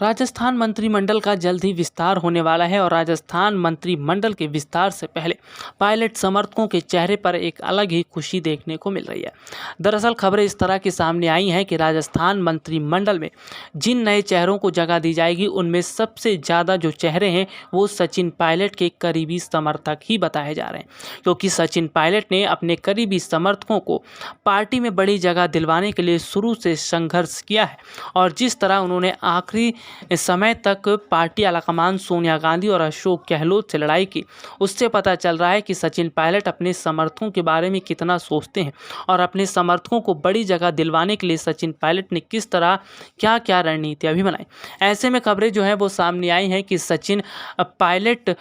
राजस्थान मंत्रिमंडल का जल्द ही विस्तार होने वाला है और राजस्थान मंत्रिमंडल के विस्तार से पहले पायलट समर्थकों के चेहरे पर एक अलग ही खुशी देखने को मिल रही है। दरअसल खबरें इस तरह की सामने आई हैं कि राजस्थान मंत्रिमंडल में जिन नए चेहरों को जगह दी जाएगी उनमें सबसे ज़्यादा जो चेहरे हैं वो सचिन पायलट के करीबी समर्थक ही बताए जा रहे हैं, क्योंकि सचिन पायलट ने अपने करीबी समर्थकों को पार्टी में बड़ी जगह दिलवाने के लिए शुरू से संघर्ष किया है और जिस तरह उन्होंने आखिरी इस समय तक पार्टी आलाकमान सोनिया गांधी और अशोक गहलोत से लड़ाई की, उससे पता चल रहा है कि सचिन पायलट अपने समर्थकों के बारे में कितना सोचते हैं और अपने समर्थकों को बड़ी जगह दिलवाने के लिए सचिन पायलट ने किस तरह क्या क्या रणनीतियां भी बनाई। ऐसे में खबरें जो है वो सामने आई हैं कि सचिन पायलट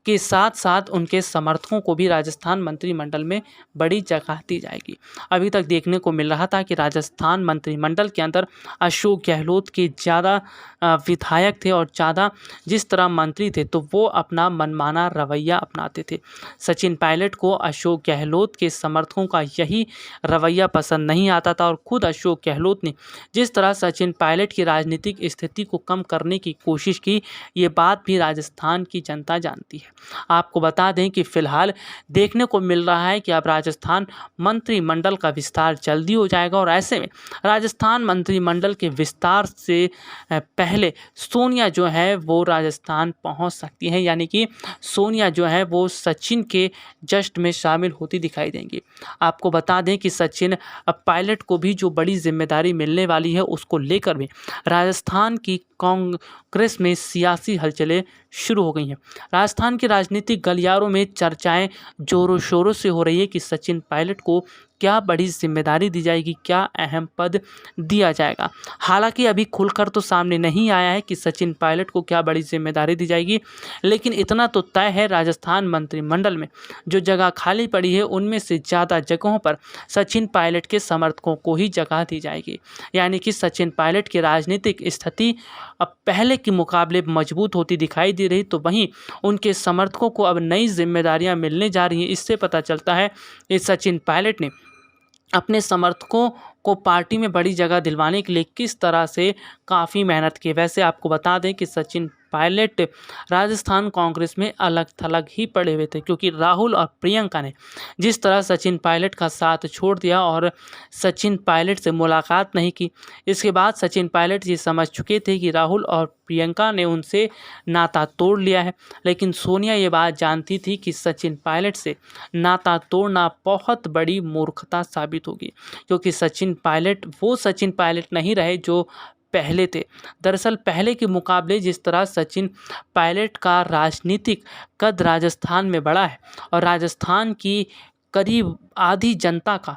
के साथ साथ उनके समर्थकों को भी राजस्थान मंत्रिमंडल में बड़ी जगह दी जाएगी। अभी तक देखने को मिल रहा था कि राजस्थान मंत्रिमंडल के अंदर अशोक गहलोत के ज़्यादा विधायक थे और ज़्यादा जिस तरह मंत्री थे तो वो अपना मनमाना रवैया अपनाते थे। सचिन पायलट को अशोक गहलोत के समर्थकों का यही रवैया पसंद नहीं आता था और खुद अशोक गहलोत ने जिस तरह सचिन पायलट की राजनीतिक स्थिति को कम करने की कोशिश की, ये बात भी राजस्थान की जनता जानती है। आपको बता दें कि फिलहाल देखने को मिल रहा है कि अब राजस्थान मंत्रिमंडल का विस्तार जल्दी हो जाएगा और ऐसे में राजस्थान मंत्रिमंडल के विस्तार से पहले सोनिया जो है वो राजस्थान पहुंच सकती हैं, यानी कि सोनिया जो है वो सचिन के जश्न में शामिल होती दिखाई देंगी। आपको बता दें कि सचिन पायलट को भी जो बड़ी जिम्मेदारी मिलने वाली है उसको लेकर भी राजस्थान की कांग्रेस में सियासी हलचलें शुरू हो गई हैं। राजस्थान के राजनीतिक गलियारों में चर्चाएं जोरों शोरों से हो रही है कि सचिन पायलट को क्या बड़ी जिम्मेदारी दी जाएगी, क्या अहम पद दिया जाएगा। हालांकि अभी खुलकर तो सामने नहीं आया है कि सचिन पायलट को क्या बड़ी जिम्मेदारी दी जाएगी, लेकिन इतना तो तय है राजस्थान मंत्रिमंडल में जो जगह खाली पड़ी है उनमें से ज़्यादा जगहों पर सचिन पायलट के समर्थकों को ही जगह दी जाएगी। यानी कि सचिन पायलट की राजनीतिक स्थिति अब पहले के मुकाबले मजबूत होती दिखाई दे रही, तो वहीं उनके समर्थकों को अब नई जिम्मेदारियां मिलने जा रही हैं। इससे पता चलता है कि सचिन पायलट ने अपने समर्थकों को पार्टी में बड़ी जगह दिलवाने के लिए किस तरह से काफ़ी मेहनत की। वैसे आपको बता दें कि सचिन पायलट राजस्थान कांग्रेस में अलग थलग ही पड़े हुए थे, क्योंकि राहुल और प्रियंका ने जिस तरह सचिन पायलट का साथ छोड़ दिया और सचिन पायलट से मुलाकात नहीं की, इसके बाद सचिन पायलट ये समझ चुके थे कि राहुल और प्रियंका ने उनसे नाता तोड़ लिया है। लेकिन सोनिया ये बात जानती थी कि सचिन पायलट से नाता तोड़ना बहुत बड़ी मूर्खता साबित होगी, क्योंकि सचिन पायलट वो सचिन पायलट नहीं रहे जो पहले थे। दरअसल पहले के मुकाबले जिस तरह सचिन पायलट का राजनीतिक कद राजस्थान में बढ़ा है और राजस्थान की करीब आधी जनता का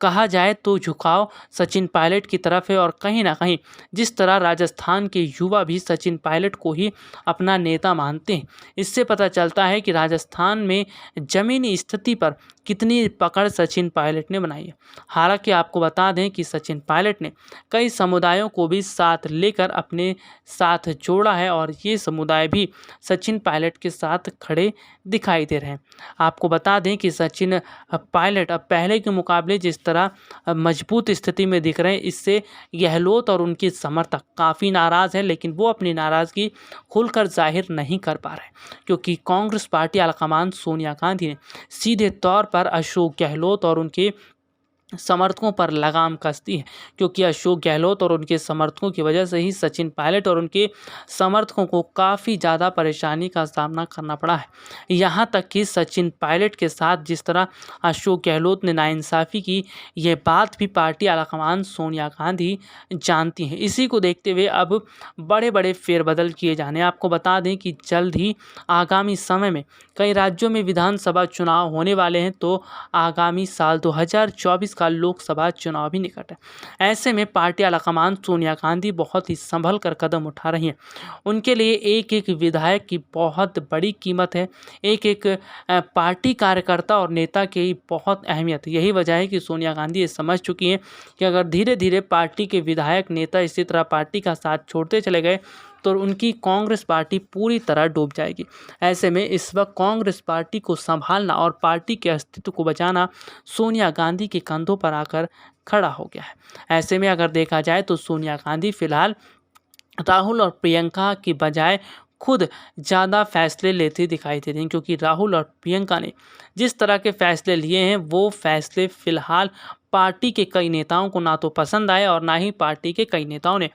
कहा जाए तो झुकाव सचिन पायलट की तरफ है और कहीं ना कहीं जिस तरह राजस्थान के युवा भी सचिन पायलट को ही अपना नेता मानते हैं, इससे पता चलता है कि राजस्थान में ज़मीनी स्थिति पर कितनी पकड़ सचिन पायलट ने बनाई है। हालांकि आपको बता दें कि सचिन पायलट ने कई समुदायों को भी साथ लेकर अपने साथ जोड़ा है और ये समुदाय भी सचिन पायलट के साथ खड़े दिखाई दे रहे हैं। आपको बता दें कि सचिन पायलट अब पहले के मुकाबले जिस तरह मजबूत स्थिति में दिख रहे हैं, इससे गहलोत और उनके समर्थक काफ़ी नाराज़ हैं, लेकिन वो अपनी नाराज़गी खुलकर जाहिर नहीं कर पा रहे, क्योंकि कांग्रेस पार्टी आलाकमान सोनिया गांधी ने सीधे तौर पर अशोक गहलोत और उनके समर्थकों पर लगाम कसती है, क्योंकि अशोक गहलोत और उनके समर्थकों की वजह से ही सचिन पायलट और उनके समर्थकों को काफ़ी ज़्यादा परेशानी का सामना करना पड़ा है। यहाँ तक कि सचिन पायलट के साथ जिस तरह अशोक गहलोत ने नाइंसाफ़ी की, ये बात भी पार्टी आलाकमान सोनिया गांधी जानती हैं। इसी को देखते हुए अब बड़े बड़े फेरबदल किए जाने। आपको बता दें कि जल्द ही आगामी समय में कई राज्यों में विधानसभा चुनाव होने वाले हैं, तो आगामी साल 2024 का लोकसभा चुनाव भी निकट है। ऐसे में पार्टी आलाकमान सोनिया गांधी बहुत ही संभल कर कदम उठा रही हैं। उनके लिए एक एक विधायक की बहुत बड़ी कीमत है, एक एक पार्टी कार्यकर्ता और नेता की बहुत अहमियत है। यही वजह है कि सोनिया गांधी ये समझ चुकी हैं कि अगर धीरे धीरे पार्टी के विधायक नेता इसी तरह पार्टी का साथ छोड़ते चले गए तो उनकी कांग्रेस पार्टी पूरी तरह डूब जाएगी। ऐसे में इस वक्त कांग्रेस पार्टी को संभालना और पार्टी के अस्तित्व को बचाना सोनिया गांधी के कंधों पर आकर खड़ा हो गया है। ऐसे में अगर देखा जाए तो सोनिया गांधी फिलहाल राहुल और प्रियंका की बजाय खुद ज़्यादा फैसले लेते दिखाई दे रही हैं, क्योंकि राहुल और प्रियंका ने जिस तरह के फैसले लिए हैं वो फैसले फ़िलहाल पार्टी के कई नेताओं को ना तो पसंद आए और ना ही पार्टी के कई नेताओं ने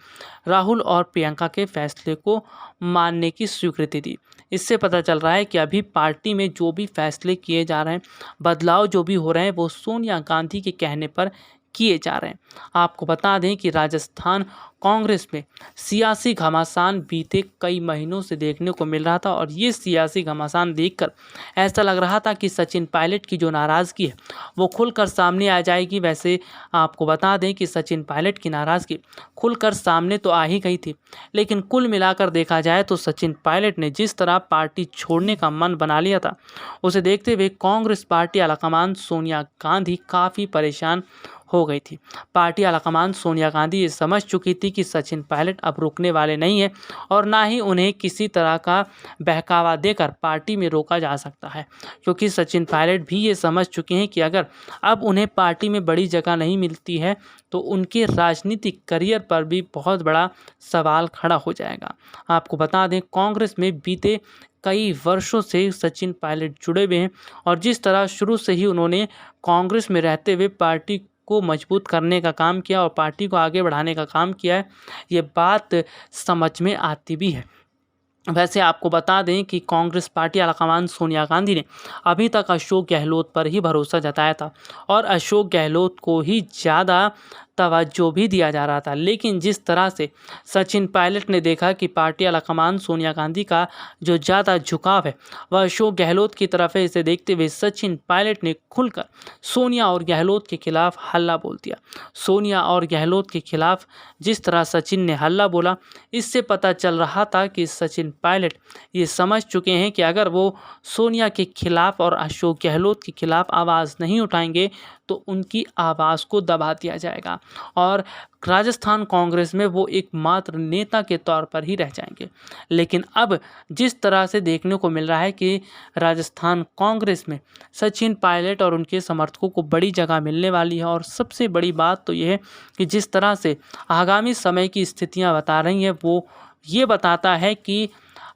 राहुल और प्रियंका के फैसले को मानने की स्वीकृति दी। इससे पता चल रहा है कि अभी पार्टी में जो भी फैसले किए जा रहे हैं, बदलाव जो भी हो रहे हैं, वो सोनिया गांधी के कहने पर किए जा रहे हैं। आपको बता दें कि राजस्थान कांग्रेस में सियासी घमासान बीते कई महीनों से देखने को मिल रहा था और ये सियासी घमासान देखकर ऐसा लग रहा था कि सचिन पायलट की जो नाराज़गी है वो खुलकर सामने आ जाएगी। वैसे आपको बता दें कि सचिन पायलट की नाराज़गी खुलकर सामने तो आ ही गई थी, लेकिन कुल मिलाकर देखा जाए तो सचिन पायलट ने जिस तरह पार्टी छोड़ने का मन बना लिया था, उसे देखते हुए कांग्रेस पार्टी आलाकमान सोनिया गांधी काफ़ी परेशान हो गई थी। पार्टी आलाकमान सोनिया गांधी ये समझ चुकी थी कि सचिन पायलट अब रुकने वाले नहीं हैं और ना ही उन्हें किसी तरह का बहकावा देकर पार्टी में रोका जा सकता है, क्योंकि सचिन पायलट भी ये समझ चुके हैं कि अगर अब उन्हें पार्टी में बड़ी जगह नहीं मिलती है तो उनके राजनीतिक करियर पर भी बहुत बड़ा सवाल खड़ा हो जाएगा। आपको बता दें, कांग्रेस में बीते कई वर्षों से सचिन पायलट जुड़े हुए हैं और जिस तरह शुरू से ही उन्होंने कांग्रेस में रहते हुए पार्टी को मजबूत करने का काम किया और पार्टी को आगे बढ़ाने का काम किया है, ये बात समझ में आती भी है। वैसे आपको बता दें कि कांग्रेस पार्टी आलाकमान सोनिया गांधी ने अभी तक अशोक गहलोत पर ही भरोसा जताया था और अशोक गहलोत को ही ज़्यादा तवज्जो भी दिया जा रहा था, लेकिन जिस तरह से सचिन पायलट ने देखा कि पार्टी आलाकमान सोनिया गांधी का जो ज़्यादा झुकाव है वह अशोक गहलोत की तरफ है, इसे देखते हुए सचिन पायलट ने खुलकर सोनिया और गहलोत के खिलाफ हल्ला बोल दिया। सोनिया और गहलोत के खिलाफ जिस तरह सचिन ने हल्ला बोला, इससे पता चल रहा था कि सचिन पायलट ये समझ चुके हैं कि अगर वो सोनिया के खिलाफ और अशोक गहलोत के खिलाफ आवाज़ नहीं उठाएंगे तो उनकी आवाज़ को दबा दिया जाएगा और राजस्थान कांग्रेस में वो एकमात्र नेता के तौर पर ही रह जाएंगे। लेकिन अब जिस तरह से देखने को मिल रहा है कि राजस्थान कांग्रेस में सचिन पायलट और उनके समर्थकों को बड़ी जगह मिलने वाली है और सबसे बड़ी बात तो ये है कि जिस तरह से आगामी समय की स्थितियां बता रही हैं वो ये बताता है कि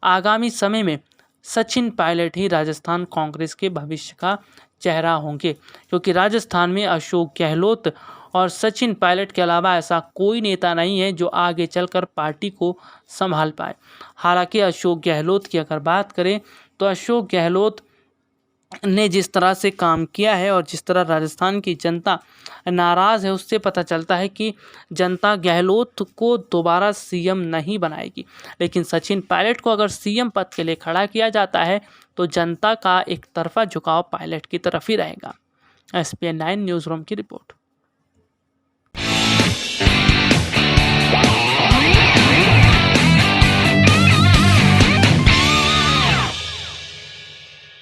आगामी समय में सचिन पायलट ही राजस्थान कांग्रेस के भविष्य का चेहरा होंगे, क्योंकि राजस्थान में अशोक गहलोत और सचिन पायलट के अलावा ऐसा कोई नेता नहीं है जो आगे चलकर पार्टी को संभाल पाए। हालांकि अशोक गहलोत की अगर बात करें तो अशोक गहलोत ने जिस तरह से काम किया है और जिस तरह राजस्थान की जनता नाराज़ है, उससे पता चलता है कि जनता गहलोत को दोबारा सीएम नहीं बनाएगी। लेकिन सचिन पायलट को अगर सीएम पद के लिए खड़ा किया जाता है तो जनता का एक तरफा झुकाव पायलट की तरफ ही रहेगा। SPN 9 न्यूज़ रूम की रिपोर्ट।